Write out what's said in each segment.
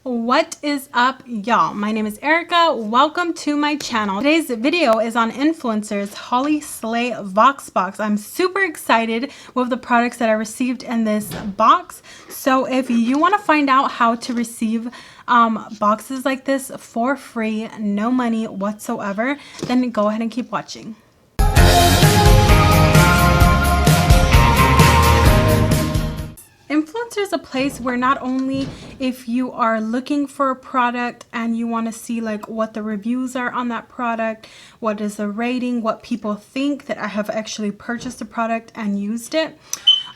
What is up, y'all? My name is Erica. Welcome to my channel. Today's video is on Influensters HoliSlayVoxbox. I'm super excited with the products that I received in this box. So if you want to find out how to receive boxes like this for free, no money whatsoever, then go ahead and keep watching. Influencer is a place where not only if you are looking for a product and you want to see like what the reviews are on that product, what is the rating, what people think that I have actually purchased the product and used it.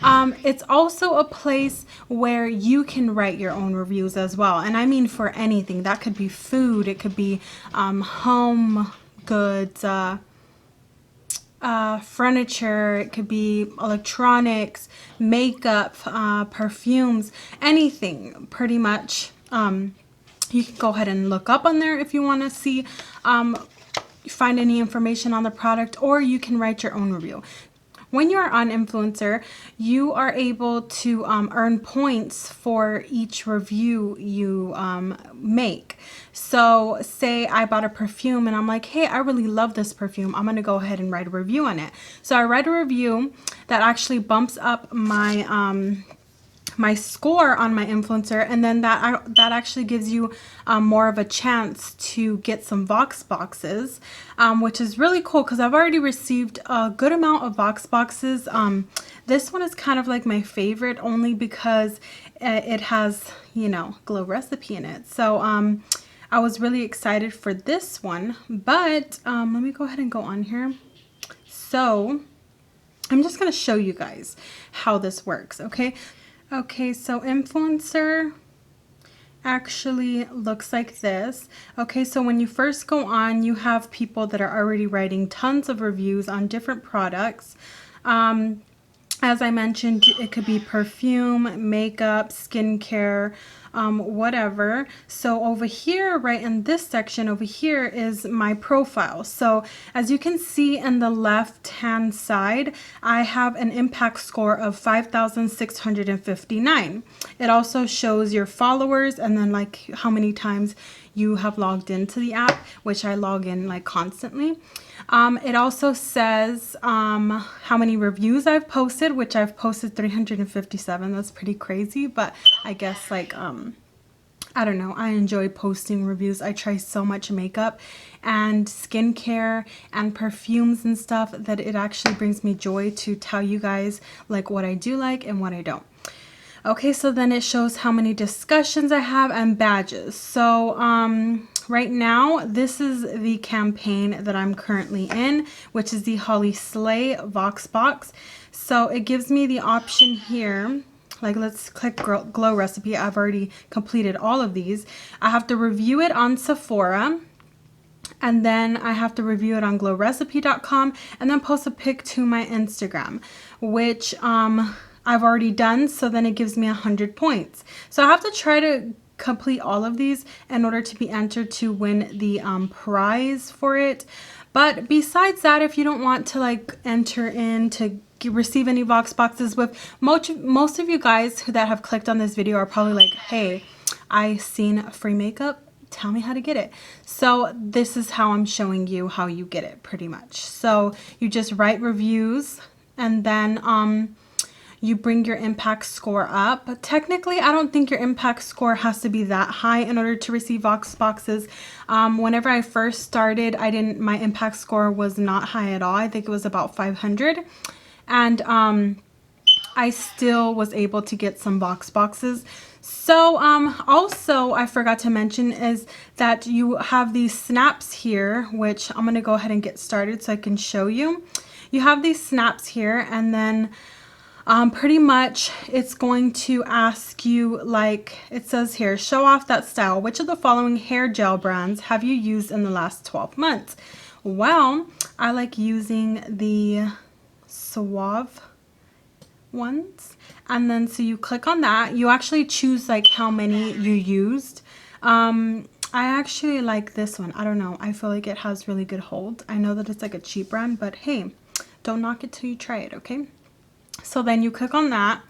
It's also a place where you can write your own reviews as well. And I mean for anything. That could be food, it could be home goods, furniture, it could be electronics, makeup, perfumes, anything pretty much. You can go ahead and look up on there if you want to see, find any information on the product, or you can write your own review. When you're on Influencer, you are able to earn points for each review you make. So say I bought a perfume and I'm like, hey, I really love this perfume. I'm going to go ahead and write a review on it. So I write a review that actually bumps up my my score on my influencer, and then that actually gives you more of a chance to get some VoxBoxes, which is really cool because I've already received a good amount of VoxBoxes. This one is kind of like my favorite only because it has, you know, glow recipe in it. So I was really excited for this one, but let me go ahead and go on here. So I'm just going to show you guys how this works, okay? Okay, so Influencer actually looks like this. Okay, so when you first go on, you have people that are already writing tons of reviews on different products. As I mentioned, it could be perfume, makeup, skincare, whatever. So over here, right in this section over here is my profile. So as you can see in the left hand side, I have an impact score of 5,659. It also shows your followers and then like how many times you have logged into the app, which I log in like constantly. It also says how many reviews I've posted, which I've posted 357. That's pretty crazy, but I guess like I don't know, I enjoy posting reviews. I try so much makeup and skincare and perfumes and stuff that it actually brings me joy to tell you guys like what I do like and what I don't. Okay, so then it shows how many discussions I have and badges. So right now, this is the campaign that I'm currently in, which is the HoliSlayVoxbox. So it gives me the option here. Like, let's click glow recipe. I've already completed all of these. I have to review it on Sephora. And then I have to review it on glowrecipe.com and then post a pic to my Instagram, which I've already done. So then it gives me 100 points. So I have to try to complete all of these in order to be entered to win the prize for it. But besides that, if you don't want to like enter in to receive any VoxBoxes, with most of you guys that have clicked on this video are probably like, hey, I seen free makeup, tell me how to get it. So this is how I'm showing you how you get it pretty much. So you just write reviews and then you bring your impact score up. But technically, I don't think your impact score has to be that high in order to receive VoxBoxes. Whenever I first started, my impact score was not high at all. I think it was about 500. And I still was able to get some VoxBoxes. So also I forgot to mention is that you have these snaps here, which I'm going to go ahead and get started so I can show you. You have these snaps here, and then pretty much it's going to ask you, like it says here, show off that style. Which of the following hair gel brands have you used in the last 12 months? Well, I like using the Suave ones. And then so you click on that. You actually choose like how many you used. I actually like this one. I don't know. I feel like it has really good hold. I know that it's like a cheap brand, but hey, don't knock it till you try it, okay? So then you click on that,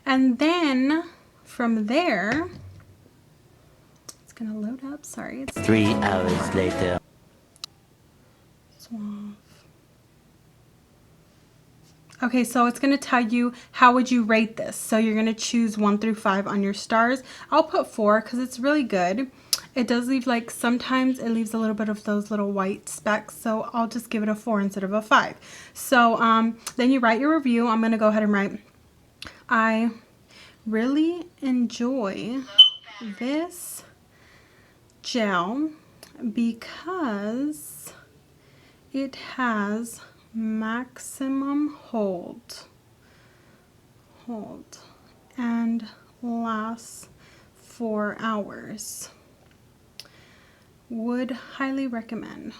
and then from there It's gonna load up. Sorry. It's 3 hours later. Suave. Okay, so it's going to tell you how would you rate this. So you're going to choose 1 through 5 on your stars. I'll put 4 because it's really good. It does leave, like, sometimes it leaves a little bit of those little white specks. So I'll just give it a 4 instead of a 5. So then you write your review. I'm going to go ahead and write, I really enjoy this gel because it has maximum hold and lasts 4 hours. Would highly recommend.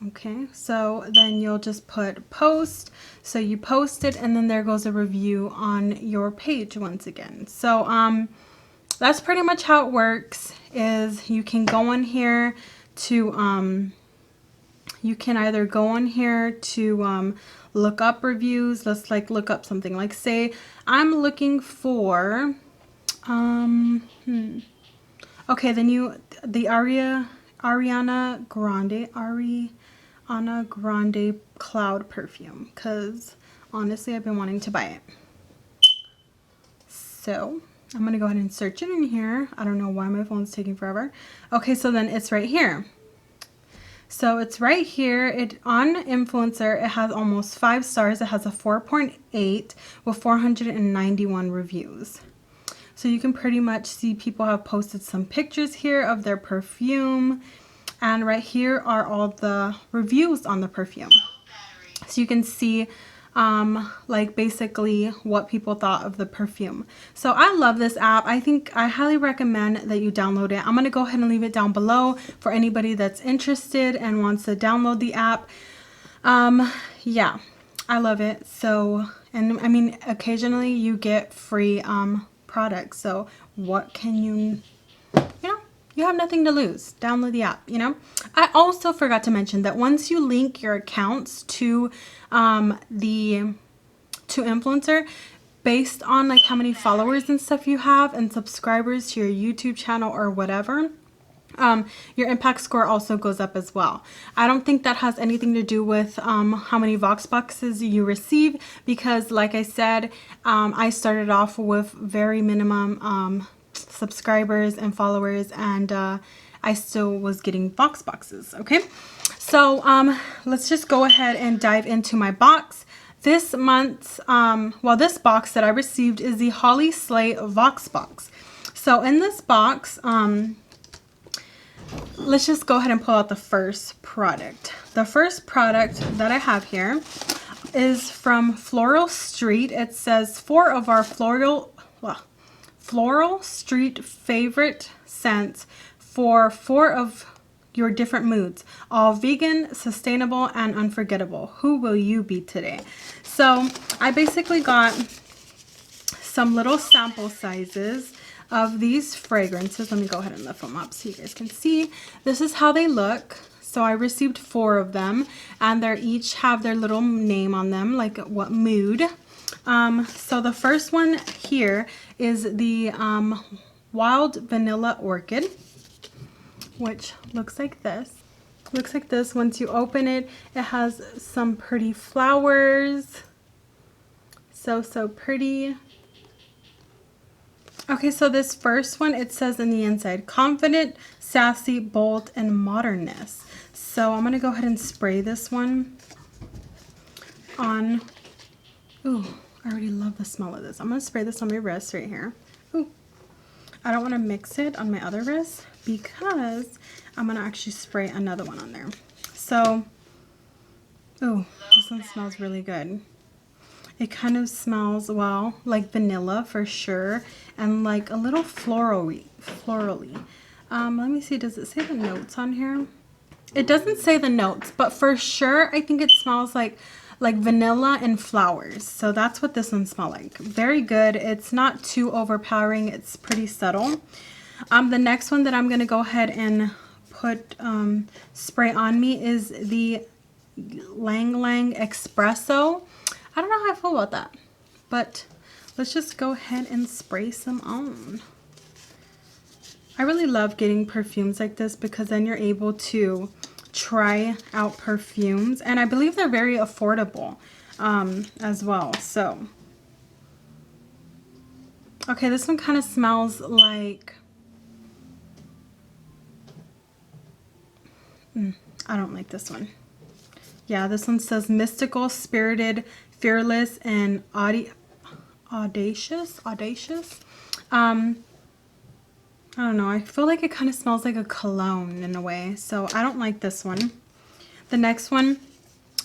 Okay, so then you'll just put post. So you post it and then there goes a review on your page once again. So that's pretty much how it works. Is you can go in here to you can either go on here to look up reviews. Let's like look up something, like say I'm looking for okay, the Ariana Grande cloud perfume, because honestly I've been wanting to buy it. So I'm going to go ahead and search it in here. I don't know why my phone's taking forever. Okay, so then it's right here. So it's right here. It on Influencer, it has almost 5 stars. It has a 4.8 with 491 reviews. So you can pretty much see people have posted some pictures here of their perfume. And right here are all the reviews on the perfume. So you can see like basically what people thought of the perfume. So I love this app. I highly recommend that you download it. I'm going to go ahead and leave it down below for anybody that's interested and wants to download the app. Yeah, I love it. So, and I mean, occasionally you get free products. So what can you know, you have nothing to lose. Download the app, you know. I also forgot to mention that once you link your accounts to Influencer, based on like how many followers and stuff you have and subscribers to your YouTube channel or whatever, your impact score also goes up as well. I don't think that has anything to do with how many VoxBoxes you receive, because like I said, I started off with very minimum subscribers and followers, and I still was getting VoxBoxes. Okay, so let's just go ahead and dive into my box. This month's this box that I received is the HoliSlayVoxbox. So in this box, let's just go ahead and pull out the first product. The first product that I have here is from Floral Street. It says 4 of our Floral Street favorite scents for 4 of your different moods, all vegan, sustainable, and unforgettable. Who will you be today? So I basically got some little sample sizes of these fragrances. Let me go ahead and lift them up so you guys can see. This is how they look. So I received 4 of them, and they each have their little name on them, like what mood. So the first one here is the Wild Vanilla Orchid, which looks like this. Looks like this. Once you open it, it has some pretty flowers. So pretty. Okay, so this first one, it says in the inside, confident, sassy, bold, and modernness. So I'm going to go ahead and spray this one on. Ooh, I already love the smell of this. I'm going to spray this on my wrist right here. Ooh, I don't want to mix it on my other wrist because I'm going to actually spray another one on there. So, ooh, this one smells really good. It kind of smells, well, like vanilla for sure, and like a little florally. Let me see, does it say the notes on here? It doesn't say the notes, but for sure, I think it smells like vanilla and flowers. So that's what this one smells like. Very good. It's not too overpowering. It's pretty subtle. The next one that I'm going to go ahead and put spray on me is the Lang Lang Espresso. I don't know how I feel about that, but let's just go ahead and spray some on. I really love getting perfumes like this because then you're able to try out perfumes, and I believe they're very affordable as well. So okay, this one kind of smells like I don't like this one. Yeah, this one says mystical, spirited, fearless, and audacious. I don't know. I feel like it kind of smells like a cologne in a way. So I don't like this one. The next one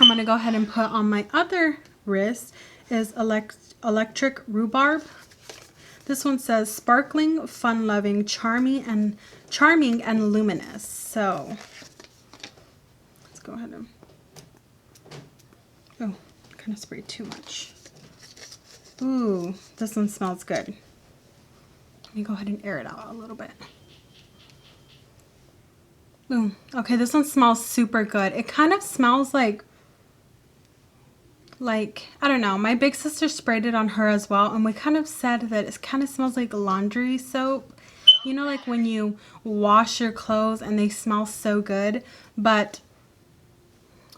I'm going to go ahead and put on my other wrist is Electric Rhubarb. This one says sparkling, fun-loving, charming and luminous. So let's go ahead and... Oh, kind of sprayed too much. Ooh, this one smells good. Let me go ahead and air it out a little bit. Boom. Okay, this one smells super good. It kind of smells like, I don't know. My big sister sprayed it on her as well, and we kind of said that it kind of smells like laundry soap. You know, like when you wash your clothes and they smell so good, but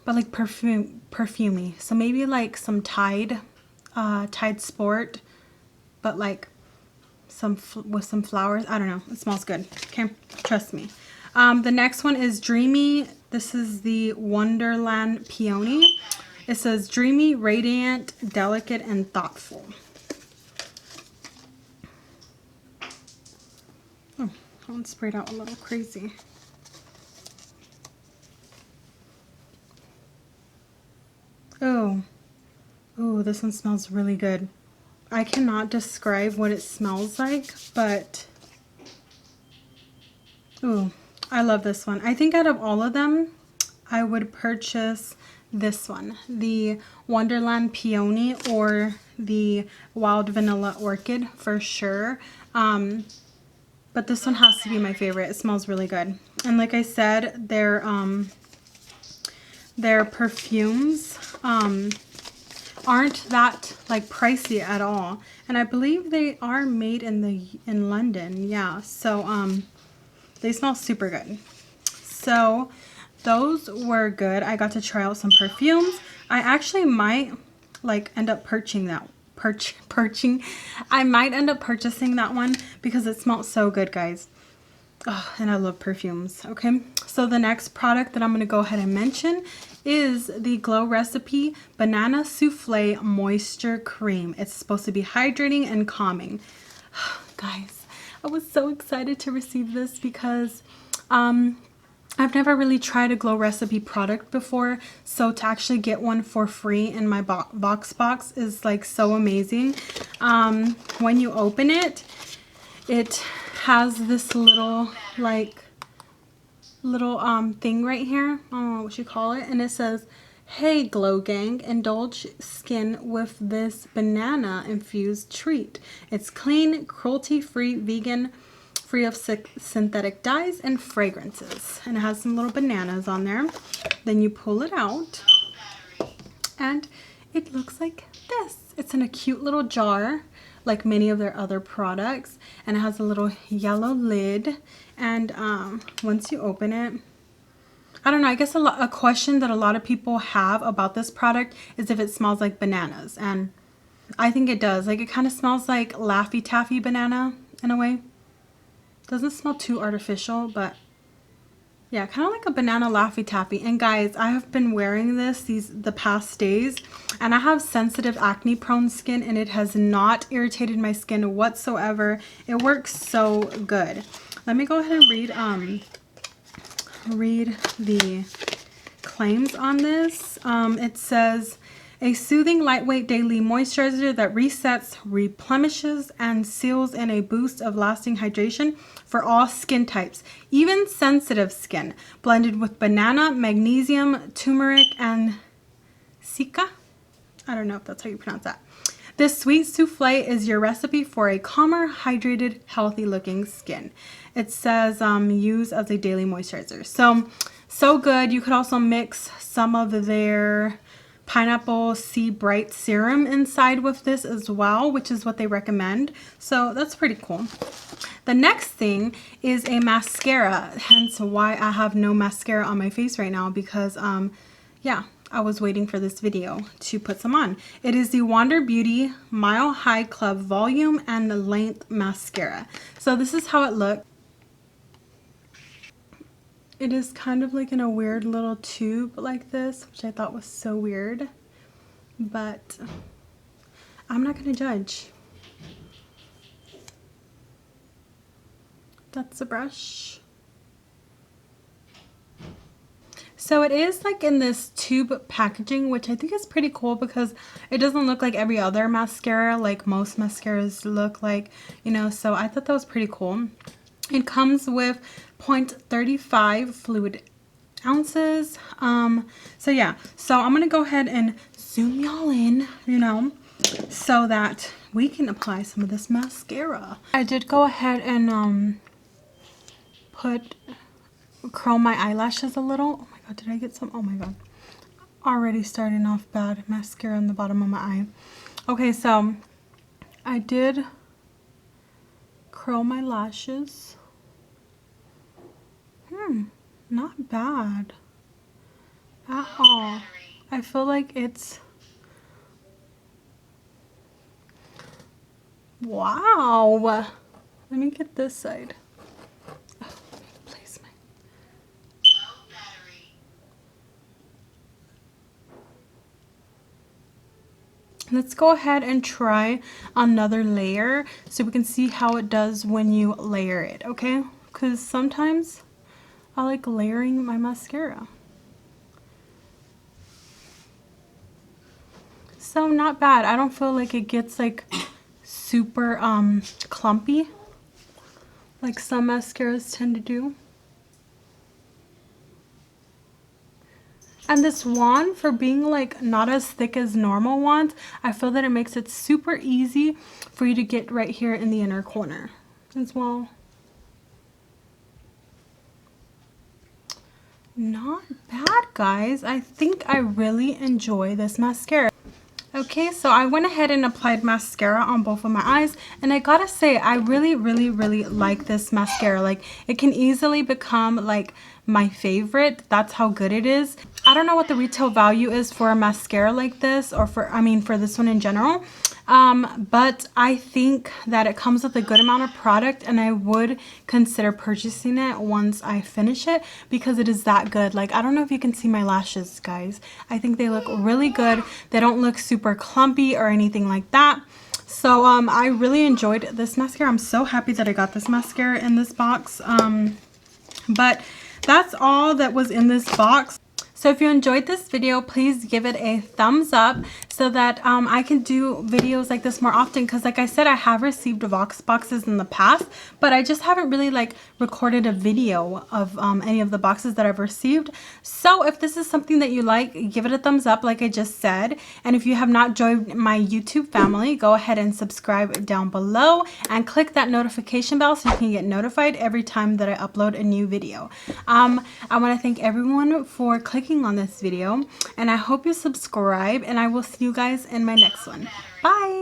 like perfumey. So maybe like some Tide Sport, but like with some flowers. I don't know. It smells good. Okay, trust me. The next one is Dreamy. This is the Wonderland Peony. It says dreamy, radiant, delicate, and thoughtful. Oh, that one sprayed out a little crazy. Oh, this one smells really good. I cannot describe what it smells like, but ooh, I love this one. I think out of all of them, I would purchase this one, the Wonderland Peony or the Wild Vanilla Orchid for sure. But this one has to be my favorite. It smells really good. And like I said, their perfumes aren't that like pricey at all, and I believe they are made in London. Yeah, so they smell super good. So those were good. I got to try out some perfumes. I actually might like end up I might end up purchasing that one because it smells so good, guys. Oh, and I love perfumes. Okay, so the next product that I'm going to go ahead and mention is the Glow Recipe Banana Souffle Moisture Cream. It's supposed to be hydrating and calming. Guys, I was so excited to receive this because I've never really tried a Glow Recipe product before, so to actually get one for free in my VoxBox is like so amazing. When you open it, it has this little thing right here. I don't know what you call it, and it says, "Hey Glow Gang, indulge skin with this banana infused treat. It's clean, cruelty-free, vegan, free of synthetic dyes and fragrances." And it has some little bananas on there. Then you pull it out and it looks like this. It's in a cute little jar like many of their other products, and it has a little yellow lid. And once you open it, I don't know, I guess a question that a lot of people have about this product is if it smells like bananas, and I think it does. Like, it kind of smells like Laffy Taffy banana in a way. Doesn't smell too artificial, but yeah, kind of like a banana Laffy Taffy. And guys, I have been wearing this the past days, and I have sensitive acne prone skin, and it has not irritated my skin whatsoever. It works so good. Let me go ahead and read the claims on this. It says, a soothing, lightweight daily moisturizer that resets, replenishes, and seals in a boost of lasting hydration for all skin types, even sensitive skin, blended with banana, magnesium, turmeric, and cica. I don't know if that's how you pronounce that. This sweet souffle is your recipe for a calmer, hydrated, healthy looking skin. It says use as a daily moisturizer. So good. You could also mix some of their pineapple Sea Bright serum inside with this as well, which is what they recommend. So that's pretty cool. The next thing is a mascara, hence why I have no mascara on my face right now, because yeah, I was waiting for this video to put some on. It is the Wander Beauty Mile High Club Volume and Length Mascara. So this is how it looks. It is kind of like in a weird little tube like this, which I thought was so weird, but I'm not gonna judge. That's a brush. So it is like in this tube packaging, which I think is pretty cool because it doesn't look like every other mascara like most mascaras look like, you know, so I thought that was pretty cool. It comes with 0.35 fluid ounces. So yeah, so I'm gonna go ahead and zoom y'all in, you know, so that we can apply some of this mascara. I did go ahead and curl my eyelashes a little. Oh my god, did I get some? Oh my god, already starting off bad. Mascara on the bottom of my eye. Okay, so I did curl my lashes. Not bad at all. I feel like it's, wow. Let me get this side. Let's go ahead and try another layer so we can see how it does when you layer it, okay? Because sometimes I like layering my mascara. So not bad. I don't feel like it gets like super clumpy like some mascaras tend to do. And this wand, for being like not as thick as normal wands, I feel that it makes it super easy for you to get right here in the inner corner as well. Not bad, guys. I think I really enjoy this mascara. Okay, so I went ahead and applied mascara on both of my eyes, and I gotta say, I really like this mascara. Like, it can easily become like my favorite. That's how good it is. I don't know what the retail value is for a mascara like this, or for this one in general, but I think that it comes with a good amount of product, and I would consider purchasing it once I finish it because it is that good. Like, I don't know if you can see my lashes, guys. I think they look really good. They don't look super clumpy or anything like that. So I really enjoyed this mascara. I'm so happy that I got this mascara in this box. But that's all that was in this box. So if you enjoyed this video, please give it a thumbs up so that I can do videos like this more often, because like I said, I have received VoxBoxes in the past, but I just haven't really like recorded a video of any of the boxes that I've received. So if this is something that you like, give it a thumbs up like I just said. And if you have not joined my YouTube family, go ahead and subscribe down below and click that notification bell so you can get notified every time that I upload a new video. I want to thank everyone for clicking on this video, and I hope you subscribe, and I will see you guys in my next one. Bye.